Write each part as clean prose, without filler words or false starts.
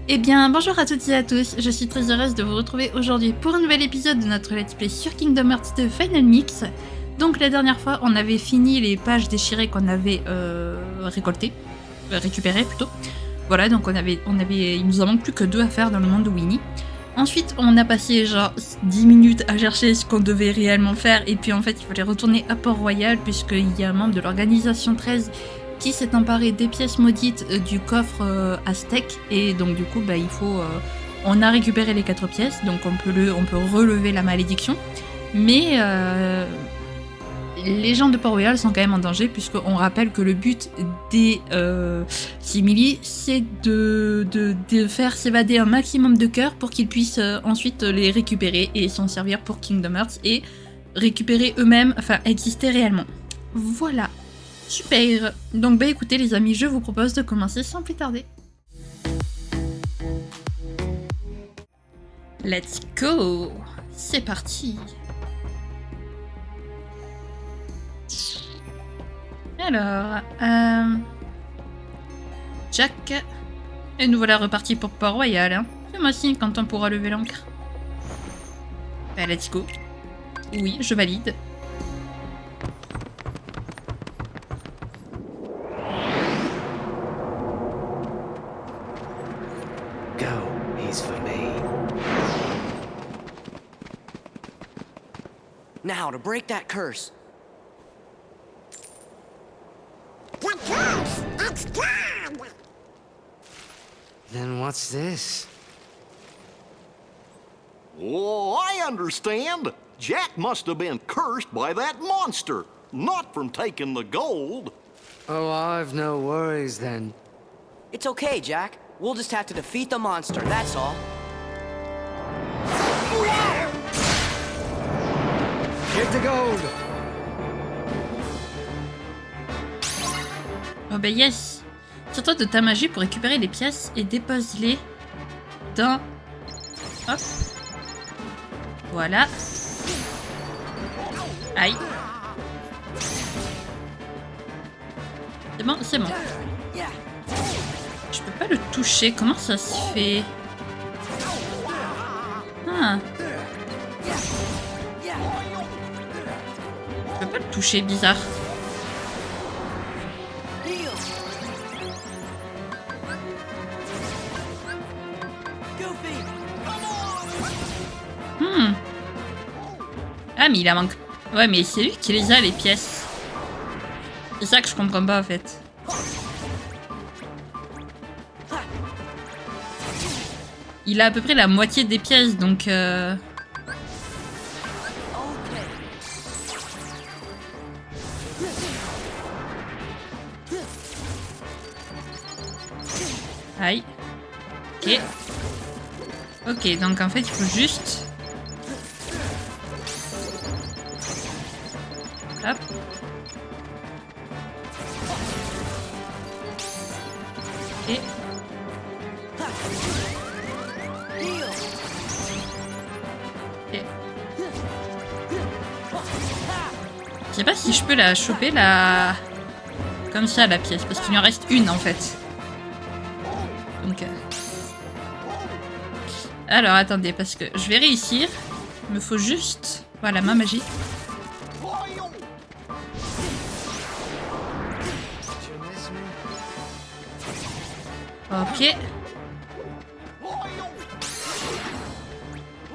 Eh bien, bonjour à toutes et à tous, je suis très heureuse de vous retrouver aujourd'hui pour un nouvel épisode de notre Let's Play sur Kingdom Hearts 2 Final Mix. Donc la dernière fois, on avait fini les pages déchirées qu'on avait récupérées plutôt. Voilà, donc il nous en manque plus que 2 à faire dans le monde de Winnie. Ensuite, on a passé genre 10 minutes à chercher ce qu'on devait réellement faire, et puis en fait, il fallait retourner à Port-Royal, puisqu'il y a un membre de l'organisation 13 qui s'est emparé des pièces maudites du coffre aztèque, et donc du coup, il faut... on a récupéré les 4 pièces, donc on peut relever la malédiction, mais les gens de Port-Royal sont quand même en danger, puisqu'on rappelle que le but des simili, c'est de faire s'évader un maximum de cœurs pour qu'ils puissent ensuite les récupérer et s'en servir pour Kingdom Hearts et récupérer eux-mêmes, enfin exister réellement. Voilà, super. Donc écoutez les amis, je vous propose de commencer sans plus tarder. Let's go, c'est parti. Alors, Jack, et nous voilà repartis pour Port-Royal. Hein. Fais-moi signe quand on pourra lever l'ancre. Let's go. Oui, je valide. Go, he's for me. Now to break that curse. The curse! It's gone! Then what's this? Oh, I understand. Jack must have been cursed by that monster, not from taking the gold. Oh, I've no worries then. It's okay, Jack. We'll just have to defeat the monster, that's all. Get the gold! Oh yes. Sers-toi de ta magie pour récupérer les pièces et dépose-les dans... Hop. Voilà. Aïe. C'est bon, c'est bon. Je peux pas le toucher, comment ça se fait? Ah. Je peux pas le toucher, bizarre. Ah mais il en manque. Ouais mais c'est lui qui les a les pièces. C'est ça que je comprends pas en fait. Il a à peu près la moitié des pièces donc Aïe. Ok. Ok donc en fait il faut juste... Hop. Ok. Ok. Je sais pas si je peux la choper la... Comme ça la pièce, parce qu'il lui en reste une en fait. Donc... Alors attendez, parce que je vais réussir. Il me faut juste... Voilà, ma magie. Ok.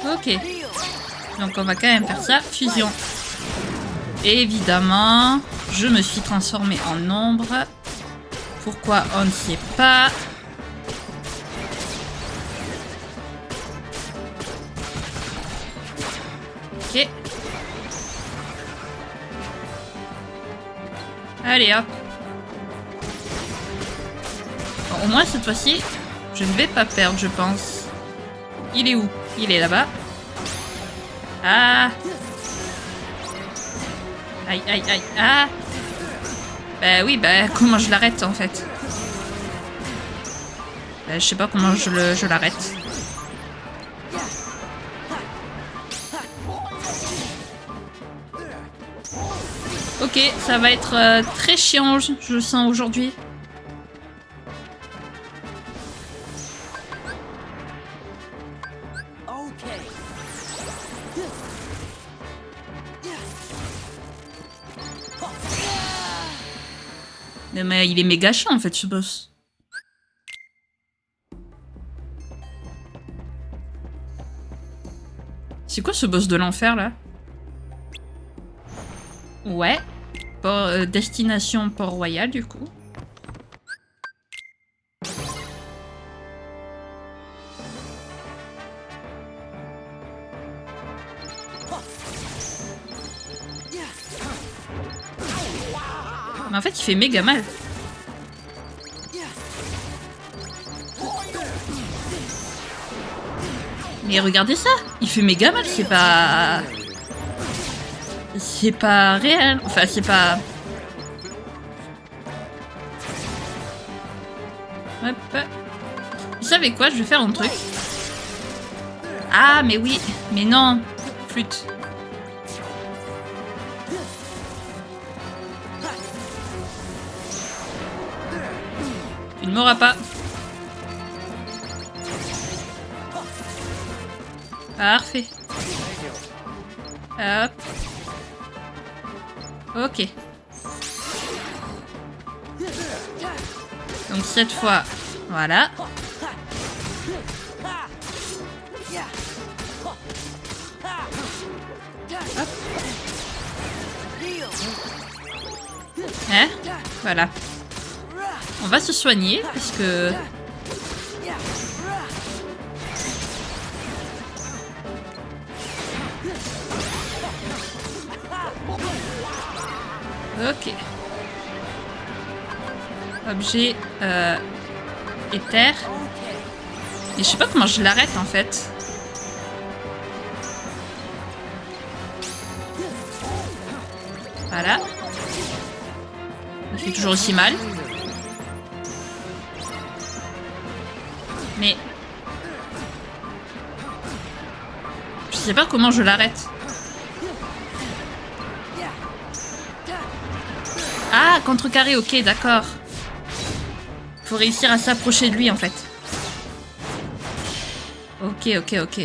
Ok. Donc on va quand même faire ça. Fusion. Évidemment, je me suis transformée en ombre. Pourquoi on ne sait pas. Ok. Allez hop. Bon, au moins cette fois-ci, je ne vais pas perdre, je pense. Il est où? Il est là-bas. Ah. Aïe, aïe, aïe. Ah. Bah oui, comment je l'arrête en fait? Je sais pas comment je l'arrête. Ok, ça va être très chiant, je le sens aujourd'hui. Mais il est méga chiant en fait ce boss. C'est quoi ce boss de l'enfer là? Ouais. Destination Port-Royal du coup. Mais en fait il fait méga mal. Mais regardez ça, il fait méga mal, c'est pas... C'est pas réel, enfin c'est pas... Hop. Vous savez quoi, je vais faire un truc. Ah mais oui, mais non, flûte. Il ne m'aura pas. Parfait. Hop. Ok. Donc cette fois, voilà. Hop. Hein? Voilà. On va se soigner parce que... Ok. Objet éther. Et je sais pas comment je l'arrête en fait. Voilà. Il fait toujours aussi mal. Mais... je sais pas comment je l'arrête. Ah, contrecarré, ok, d'accord. Faut réussir à s'approcher de lui, en fait. Ok, ok, ok.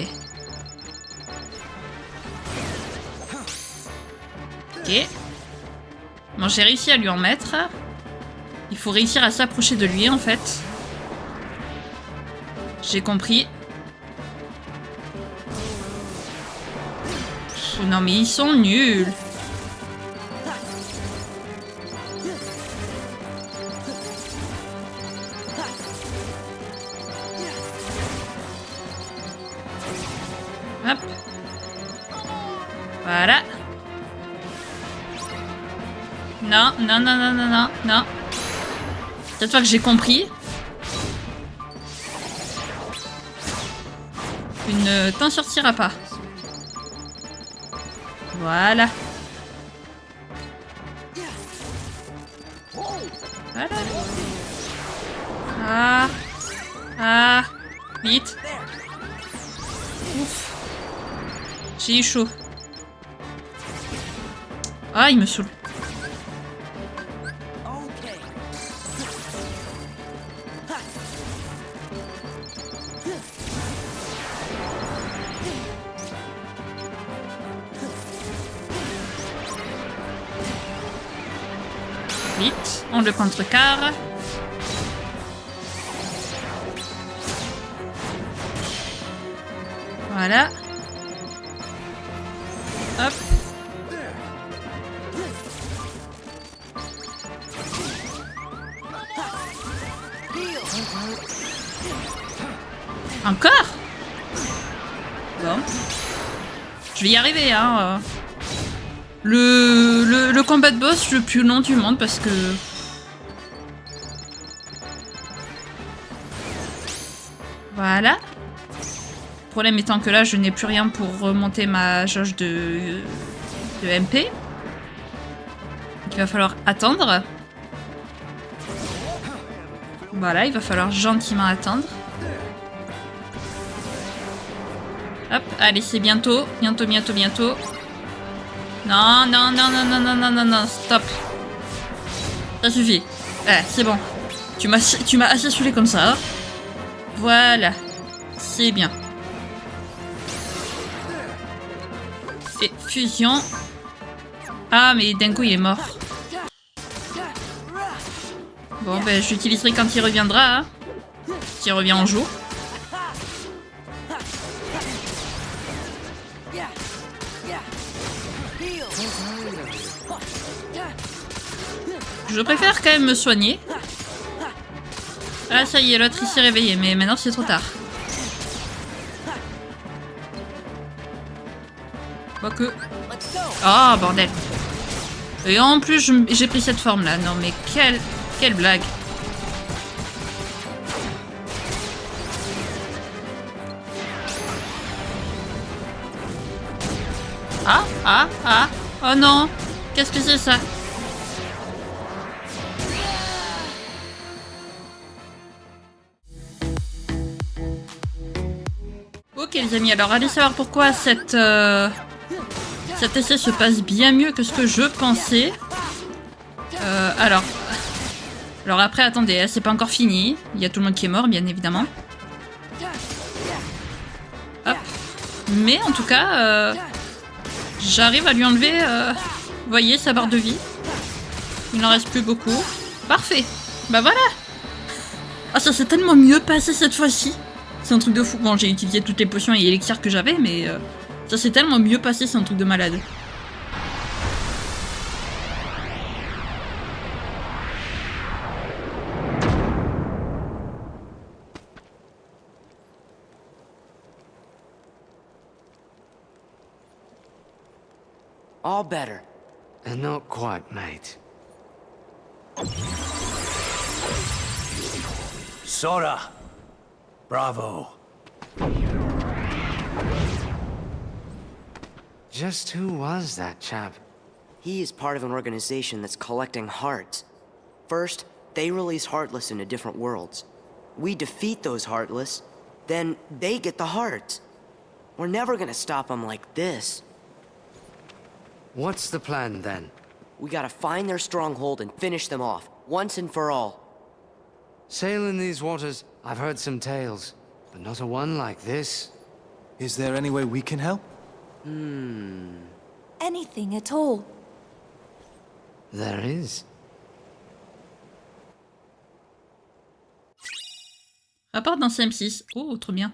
Ok. Bon, j'ai réussi à lui en mettre. Il faut réussir à s'approcher de lui, en fait. J'ai compris. Oh, non, mais ils sont nuls. Hop. Voilà. Non, non, non, non, non, non, non. Cette fois que j'ai compris. Tu ne t'en sortiras pas. Voilà. Voilà. Ah. Ah. Vite. Ouf. J'ai eu chaud. Ah, il me saoule. Vite, on le contrecarre. Voilà. Hop. Encore? Bon. Je vais y arriver, hein. Le combat de boss le plus long du monde parce que... Voilà. Le problème étant que là, je n'ai plus rien pour remonter ma jauge de MP. Donc, il va falloir attendre. Voilà, il va falloir gentiment attendre. Hop, allez, c'est bientôt. Bientôt, bientôt, bientôt. Non, non, non, non, non, non, non, non, non, stop. Ça suffit. C'est bon. Tu m'as assez saoulé comme ça. Hein. Voilà. C'est bien. Et fusion. Ah, mais d'un coup, il est mort. Bon, ben, je l'utiliserai quand il reviendra. Hein. S'il revient en jour. Je préfère quand même me soigner. Ah, ça y est, l'autre il s'est réveillé, mais maintenant c'est trop tard. Quoique. Oh, bordel. Et en plus, j'ai pris cette forme-là. Non, mais quelle blague. Ah. Oh non. Qu'est-ce que c'est ça? Ok les amis, alors allez savoir pourquoi cet essai se passe bien mieux que ce que je pensais. Alors après attendez, c'est pas encore fini. Il y a tout le monde qui est mort bien évidemment. Hop. Mais en tout cas, j'arrive à lui enlever, vous voyez, sa barre de vie. Il n'en reste plus beaucoup. Parfait. Bah voilà. Ah ça s'est tellement mieux passé cette fois-ci. C'est un truc de fou. Bon, j'ai utilisé toutes les potions et élixirs que j'avais, mais ça s'est tellement mieux passé, c'est un truc de malade. All better. And not quite, mate. Sora! Bravo. Just who was that chap? He is part of an organization that's collecting hearts. First, they release Heartless into different worlds. We defeat those Heartless, then they get the hearts. We're never gonna stop them like this. What's the plan then? We gotta find their stronghold and finish them off, once and for all. Sail in these waters, I've heard some tales, but not a one like this. Is there any way we can help? Anything at all. There is. Rapport d'un CM6. Oh, trop bien.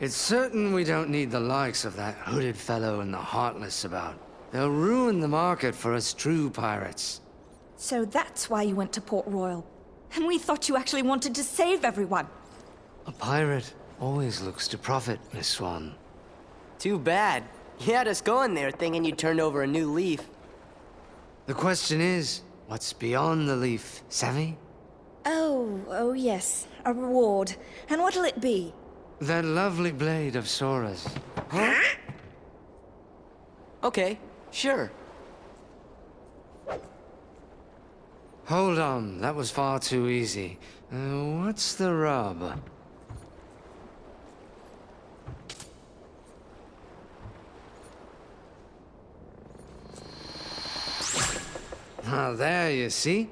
It's certain we don't need the likes of that hooded fellow and the Heartless about. They'll ruin the market for us true pirates. So that's why you went to Port Royal. And we thought you actually wanted to save everyone. A pirate always looks to profit, Miss Swan. Too bad. You had us going there thinking you turned over a new leaf. The question is, what's beyond the leaf, savvy? Oh yes. A reward. And what'll it be? That lovely blade of Sora's. Huh? Okay, sure. Hold on, that was far too easy. What's the rub? Now there, you see?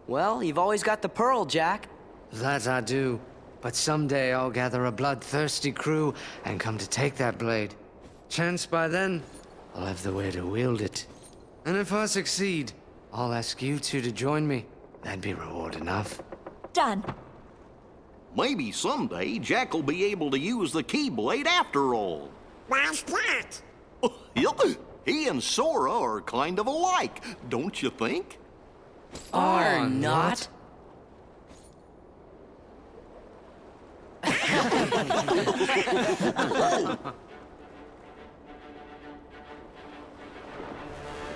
Well, you've always got the pearl, Jack. That I do. But someday I'll gather a bloodthirsty crew and come to take that blade. Chance by then, I'll have the way to wield it. And if I succeed, I'll ask you two to join me. That'd be reward enough. Done. Maybe someday Jack will be able to use the Keyblade after all. Why's that? He and Sora are kind of alike, don't you think? Are not.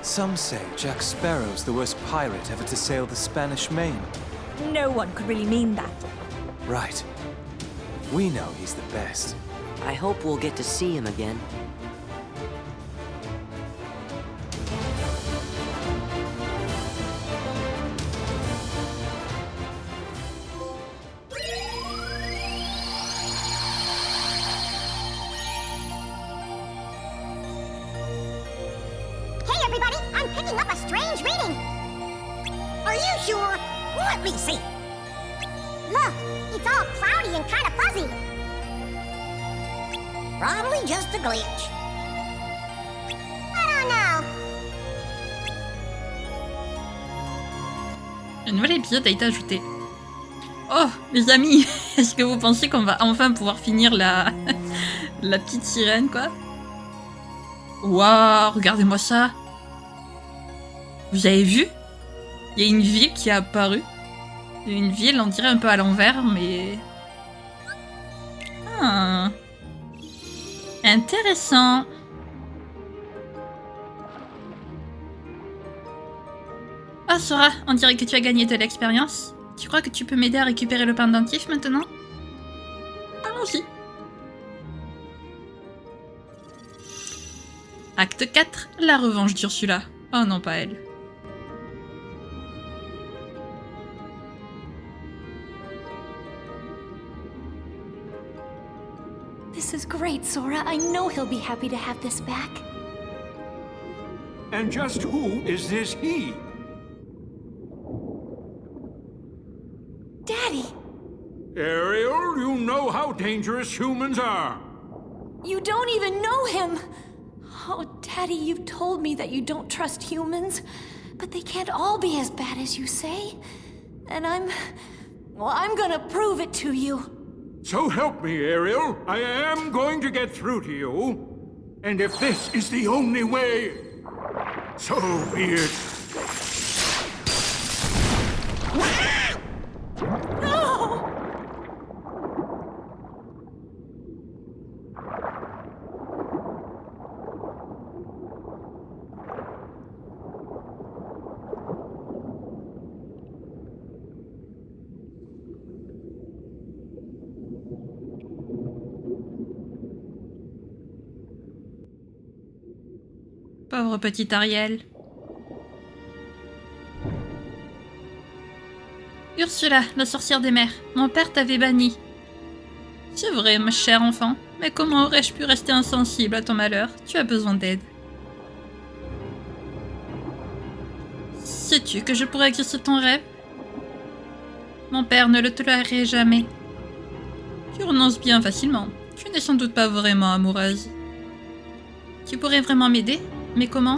Some say Jack Sparrow's the worst pirate ever to sail the Spanish Main. No one could really mean that. Right. We know he's the best. I hope we'll get to see him again. Hey everybody, I'm picking up a strange reading. Are you sure? Let me see. Look, it's all cloudy and kind of fuzzy. Probably just a glitch. I don't know. Un nouvel épisode a été ajouté. Oh, les amis, est-ce que vous pensez qu'on va enfin pouvoir finir la petite sirène, quoi? Waouh, regardez-moi ça. Vous avez vu? Il y a une ville qui est apparue. Il y a une ville, on dirait un peu à l'envers, mais... Ah. Intéressant. Ah, Sora, on dirait que tu as gagné de l'expérience. Tu crois que tu peux m'aider à récupérer le pendentif maintenant? Allons-y. Acte 4, la revanche d'Ursula. Oh non, pas elle. This is great, Sora. I know he'll be happy to have this back. And just who is this he? Daddy! Ariel, you know how dangerous humans are. You don't even know him! Oh, Daddy, you've told me that you don't trust humans, but they can't all be as bad as you say. And I'm gonna prove it to you. So help me, Ariel. I am going to get through to you. And if this is the only way, so be it. No! Pauvre petit Ariel. Ursula, la sorcière des mers, mon père t'avait banni. C'est vrai, ma chère enfant, mais comment aurais-je pu rester insensible à ton malheur? Tu as besoin d'aide. Sais-tu que je pourrais exaucer ton rêve? Mon père ne le tolérerait jamais. Tu renonces bien facilement. Tu n'es sans doute pas vraiment amoureuse. Tu pourrais vraiment m'aider? Mais comment?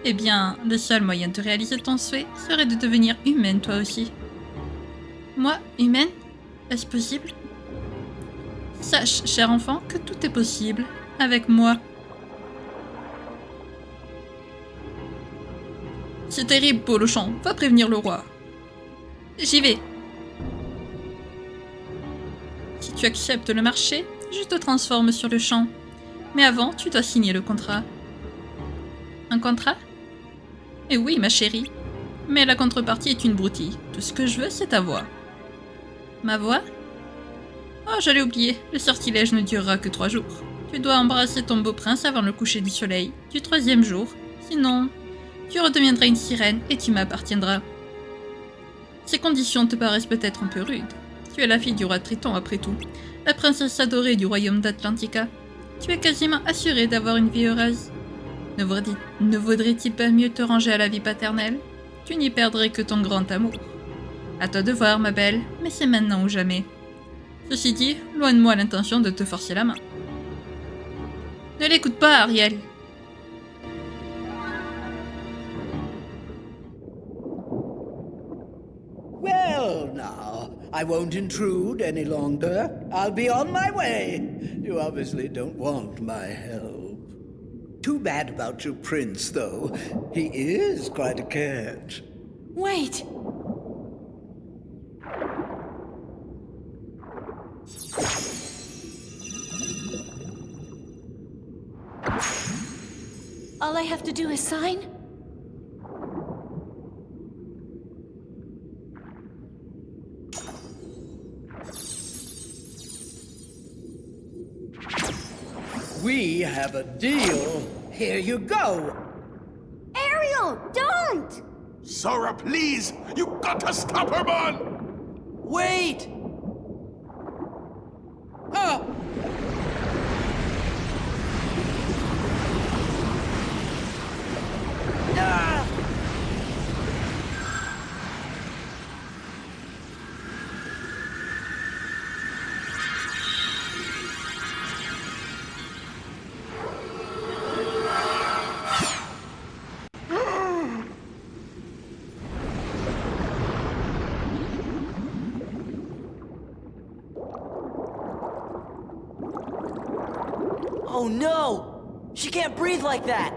Eh bien, le seul moyen de réaliser ton souhait serait de devenir humaine toi aussi. Moi, humaine? Est-ce possible? Sache, cher enfant, que tout est possible. Avec moi. C'est terrible, Polochon. Va prévenir le roi. J'y vais. Si tu acceptes le marché, je te transforme sur le champ. Mais avant, tu dois signer le contrat. Un contrat? Eh oui, ma chérie. Mais la contrepartie est une broutille. Tout ce que je veux, c'est ta voix. Ma voix? Oh, j'allais oublier. Le sortilège ne durera que 3 jours. Tu dois embrasser ton beau prince avant le coucher du soleil, du 3e jour. Sinon, tu redeviendras une sirène et tu m'appartiendras. Ces conditions te paraissent peut-être un peu rudes. Tu es la fille du roi Triton, après tout. La princesse adorée du royaume d'Atlantica. Tu es quasiment assurée d'avoir une vie heureuse. Ne vaudrait-il pas mieux te ranger à la vie paternelle? Tu n'y perdrais que ton grand amour. À toi de voir, ma belle, mais c'est maintenant ou jamais. Ceci dit, loin de moi l'intention de te forcer la main. Ne l'écoute pas, Ariel. Well, now, I won't intrude any longer. I'll be on my way. You obviously don't want my help. Too bad about your prince, though. He is quite a catch. Wait! All I have to do is sign? We have a deal. Here you go. Ariel, don't! Sora, please! You got to stop her, man! Wait! Ah! Ah! Oh no! She can't breathe like that!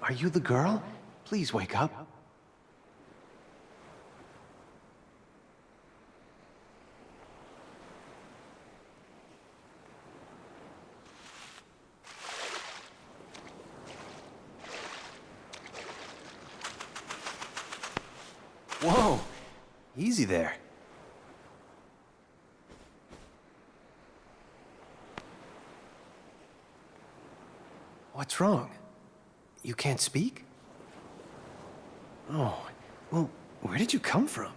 Are you the girl? Please wake up. Whoa! Easy there. What's wrong? You can't speak? Oh, well, where did you come from?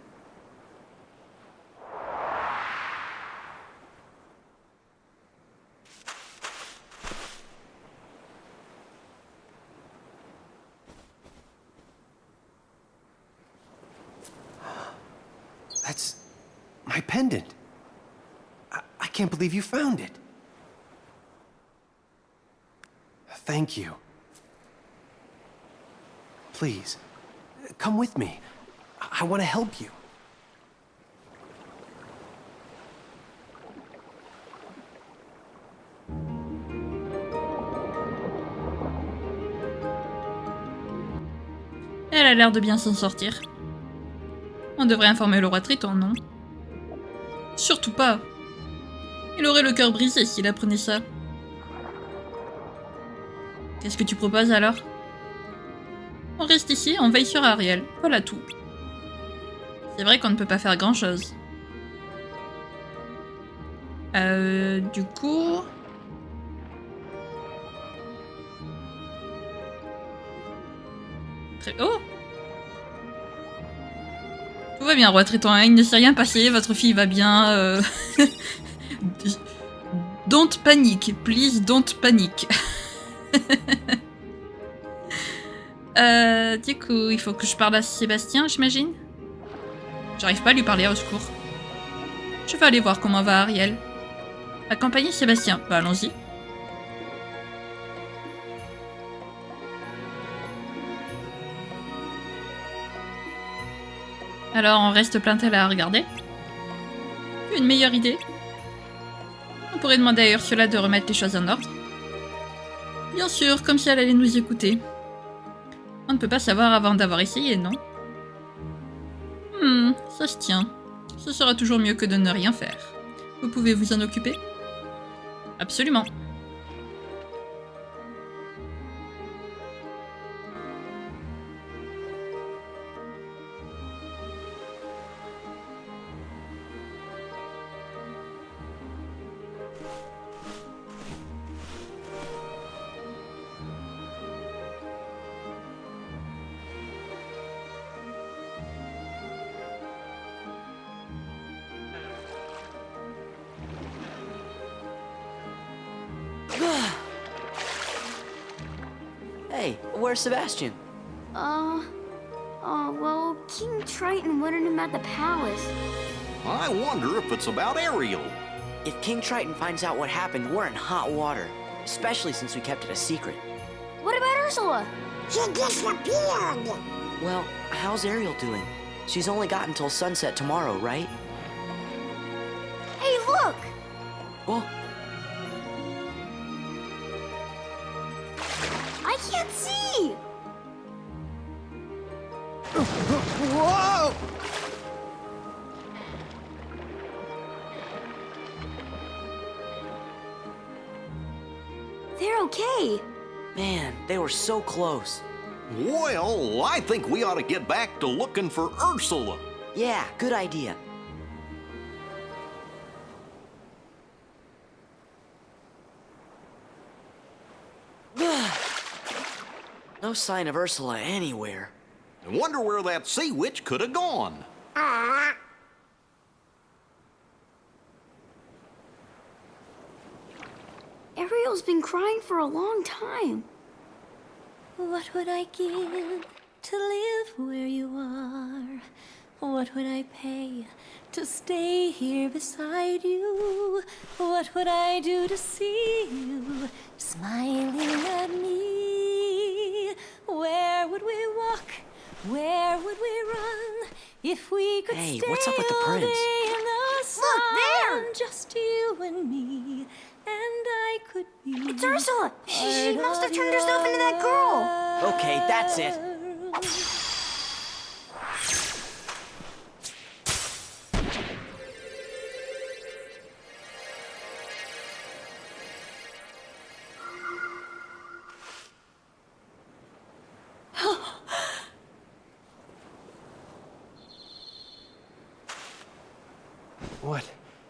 That's my pendant. I can't believe you found it. Thank you. Please, come with me. I want to help you. Elle a l'air de bien s'en sortir. On devrait informer le roi Triton, non? Surtout pas. Il aurait le cœur brisé s'il apprenait ça. Qu'est-ce que tu proposes alors? On reste ici, on veille sur Ariel. Voilà tout. C'est vrai qu'on ne peut pas faire grand-chose. Du coup... Oh! Tout va bien, roi Triton, il ne s'est rien passé, votre fille va bien... Don't panic, please don't panic. Du coup, il faut que je parle à Sébastien, j'imagine? J'arrive pas à lui parler, au secours. Je vais aller voir comment va Ariel. Accompagner Sébastien. Bah, allons-y. Alors, on reste planté là à regarder. Une meilleure idée. On pourrait demander à Ursula de remettre les choses en ordre. Bien sûr, comme si elle allait nous écouter. On ne peut pas savoir avant d'avoir essayé, non? Ça se tient. Ce sera toujours mieux que de ne rien faire. Vous pouvez vous en occuper? Absolument. Hey, where's Sebastian? Well, King Triton wanted him at the palace. I wonder if it's about Ariel. If King Triton finds out what happened, we're in hot water. Especially since we kept it a secret. What about Ursula? She disappeared. Well, how's Ariel doing? She's only got until sunset tomorrow, right? Hey, look! Well, I can't see! whoa! They're okay. Man, they were so close. Well, I think we ought to get back to looking for Ursula. Yeah, good idea. No sign of Ursula anywhere. I wonder where that sea witch could have gone. Ariel's been crying for a long time. What would I give to live where you are? What would I pay to stay here beside you? What would I do to see you smiling at me? Where would we walk? Where would we run? If we could Hey, stay what's up with the all prince? day in the sun. Look, there! Just you and me, and I could be. It's Ursula! She must have turned herself into that girl! Okay, that's it.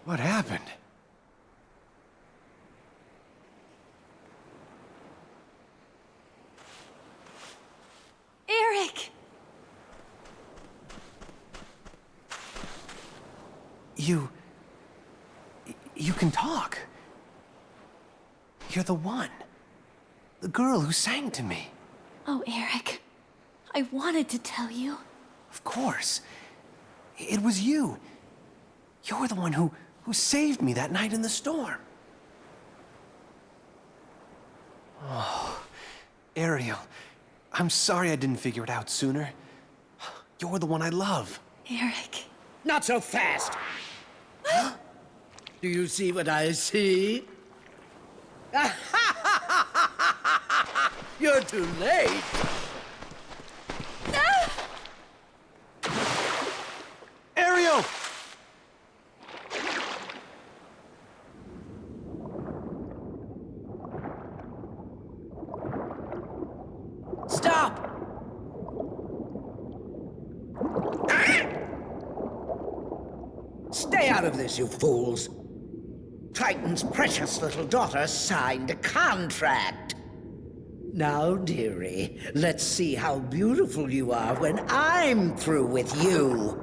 What happened? Eric! You can talk. You're the one. The girl who sang to me. Oh, Eric. I wanted to tell you. Of course. It was you. You're the one who saved me that night in the storm. Oh, Ariel, I'm sorry I didn't figure it out sooner. You're the one I love. Eric. Not so fast! Do you see what I see? You're too late! Ariel! Stop! Stay out of this, you fools! Triton's precious little daughter signed a contract. Now, dearie, let's see how beautiful you are when I'm through with you.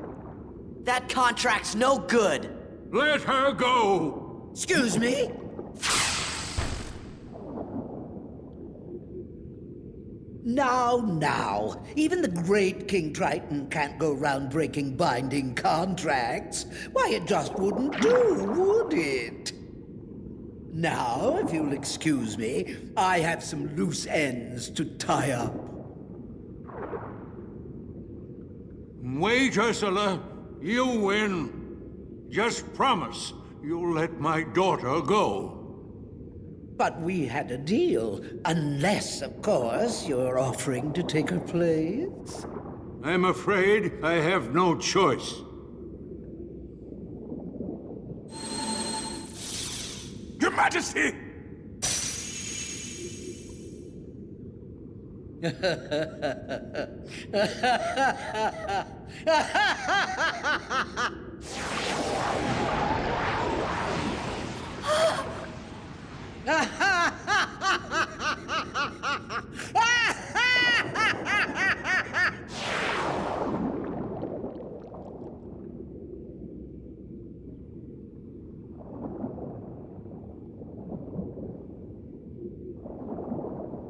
That contract's no good. Let her go! Excuse me? Now, even the great King Triton can't go round breaking binding contracts. Why, it just wouldn't do, would it? Now, if you'll excuse me, I have some loose ends to tie up. Wait, Ursula. You win. Just promise you'll let my daughter go. But we had a deal, unless, of course, you're offering to take her place. I'm afraid I have no choice. Your Majesty!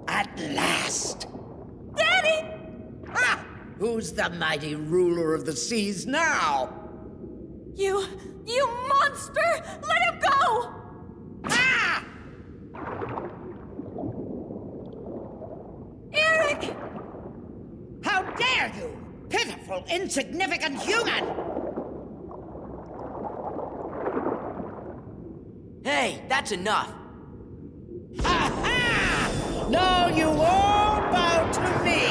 At last! Daddy! Ah! Who's the mighty ruler of the seas now? You monster! Let him go! Ah! Eric! How dare you! Pitiful, insignificant human! Hey, that's enough. Aha! Now you all bow to me!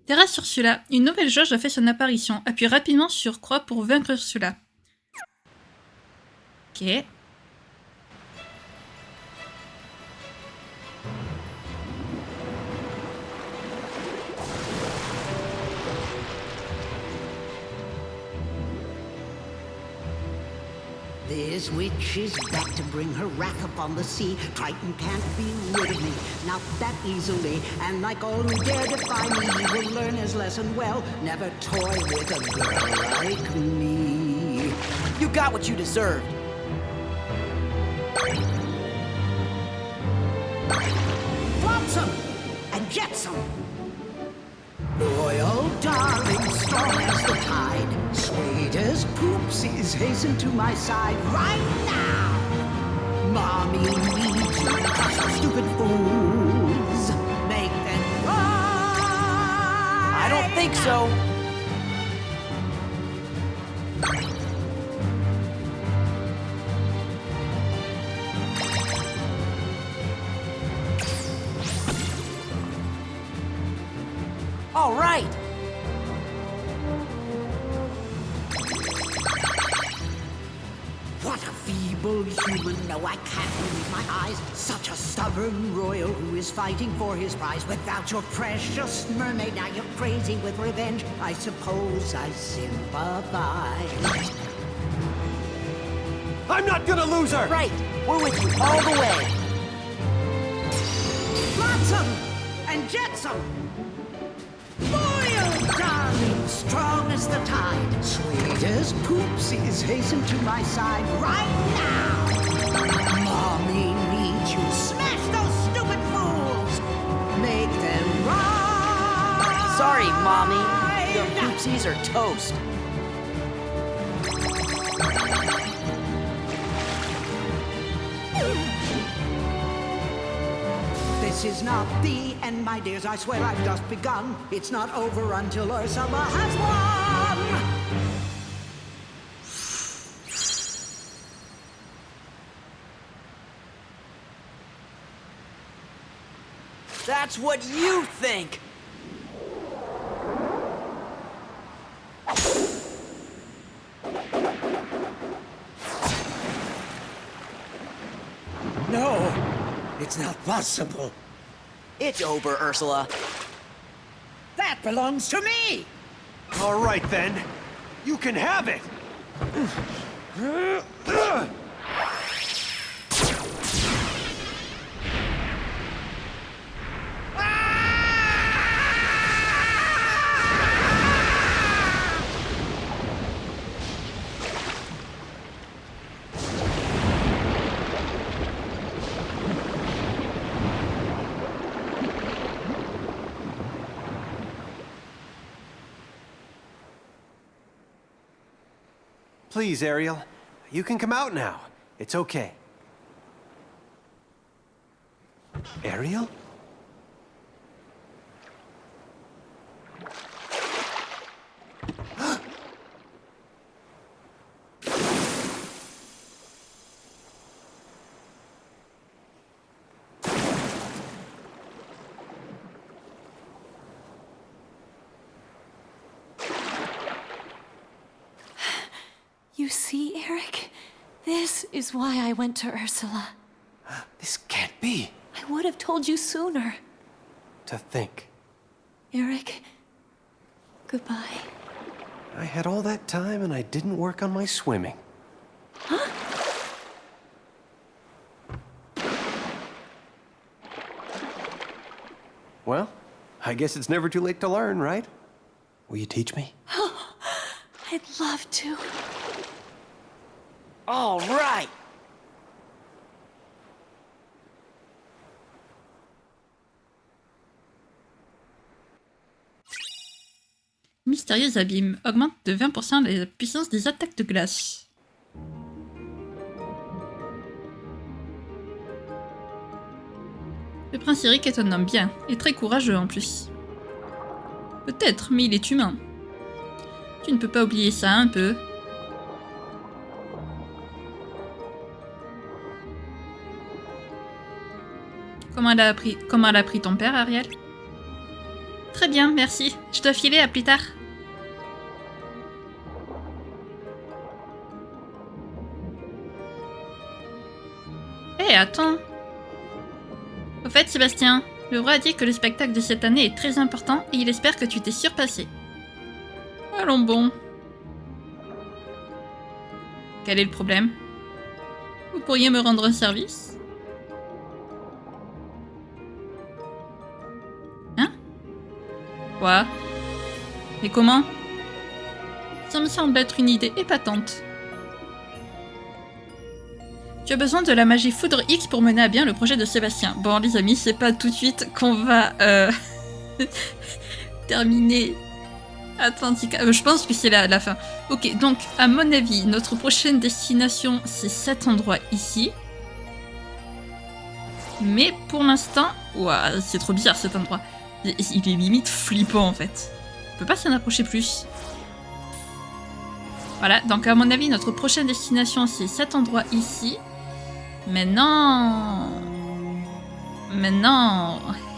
Terrasse Ursula. Une nouvelle jauge a fait son apparition. Appuie rapidement sur croix pour vaincre Ursula. Ok. This witch is back to bring her wrath upon the sea. Triton can't be rid of me, not that easily. And like all who dare defy me, he will learn his lesson well. Never toy with a girl like me. You got what you deserved. Flotsam and jetsam. Royal darling, strong as the tide, sweet as poopsies, hasten to my side right now. Mommy needs you, crush the stupid fools, make them cry. I don't think so. All right. What a feeble human, no, I can't believe my eyes. Such a stubborn royal who is fighting for his prize. Without your precious mermaid, now you're crazy with revenge. I suppose I sympathize. I'm not gonna lose her! Right. We're with you all the way. Flotsam and jetsam. Royal darling, strong as the tide, sweet as poopsies, hasten to my side right now. Mommy needs you, smash those stupid fools, make them rise. Sorry, Mommy. Your poopsies are toast. This is not the end, my dears, I swear I've just begun. It's not over until Ursula has won. That's what you think! No, it's not possible. It's over, Ursula. That belongs to me! All right, then. You can have it! Please, Ariel. You can come out now. It's okay. Ariel? You see, Eric? This is why I went to Ursula. This can't be. I would have told you sooner. To think. Eric, goodbye. I had all that time and I didn't work on my swimming. Huh? Well, I guess it's never too late to learn, right? Will you teach me? I'd love to. All right! Mystérieux abîme augmente de 20% la puissance des attaques de glace. Le prince Eric est un homme bien, et très courageux en plus. Peut-être, mais il est humain. Tu ne peux pas oublier ça un peu. Comment l'a appris ton père, Ariel? Très bien, merci. Je dois filer, à plus tard. Hé, attends. Au fait, Sébastien, le roi a dit que le spectacle de cette année est très important et il espère que tu t'es surpassé. Allons bon. Quel est le problème? Vous pourriez me rendre un service? Quoi? Mais comment? Ça me semble être une idée épatante. Tu as besoin de la magie Foudre X pour mener à bien le projet de Sébastien. Bon, les amis, c'est pas tout de suite qu'on va terminer Atlantica. Je pense que c'est la fin. Ok, donc, à mon avis, notre prochaine destination, c'est cet endroit ici. Mais pour l'instant... Ouah, c'est trop bizarre cet endroit. Il est limite flippant, en fait. On peut pas s'en approcher plus. Voilà, donc à mon avis, notre prochaine destination, c'est cet endroit ici. Mais non...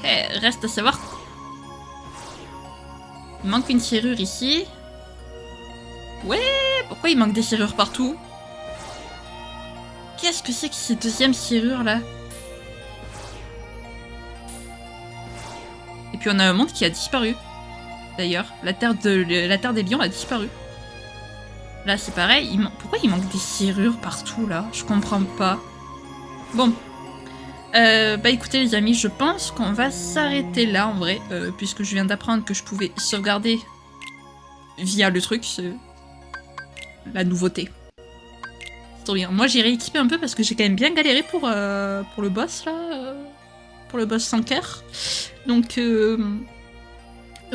Hey, reste à savoir... Il manque une serrure ici. Ouais, pourquoi il manque des serrures partout? Qu'est-ce que c'est que ces deuxièmes serrures, là? Et puis on a un monde qui a disparu. D'ailleurs, la terre des lions a disparu. Là, c'est pareil. Pourquoi il manque des serrures partout, là? Je comprends pas. Bon. Bah écoutez, les amis, je pense qu'on va s'arrêter là, en vrai. Puisque je viens d'apprendre que je pouvais sauvegarder via le truc. La nouveauté. C'est trop bien. Moi, j'ai rééquipé un peu parce que j'ai quand même bien galéré pour le boss, là. Pour le boss sans cœur. Donc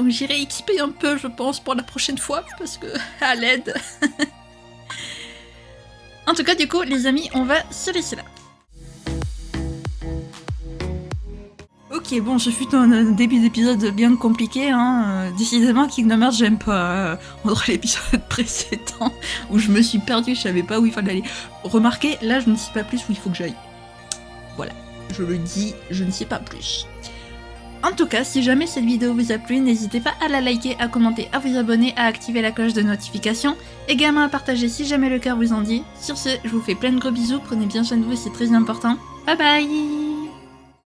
j'irai équiper un peu, je pense, pour la prochaine fois, parce que, à l'aide. En tout cas, du coup, les amis, on va se laisser là. Ok, bon, ce fut un début d'épisode bien compliqué, hein. Décidément, Kingdom Hearts, j'aime pas entre l'épisode précédent, où je me suis perdue, je savais pas où il fallait aller. Remarquez, là, je ne sais pas plus où il faut que j'aille. Voilà, je le dis, je ne sais pas plus. En tout cas, si jamais cette vidéo vous a plu, n'hésitez pas à la liker, à commenter, à vous abonner, à activer la cloche de notification, également à partager si jamais le cœur vous en dit. Sur ce, je vous fais plein de gros bisous, prenez bien soin de vous, c'est très important. Bye bye!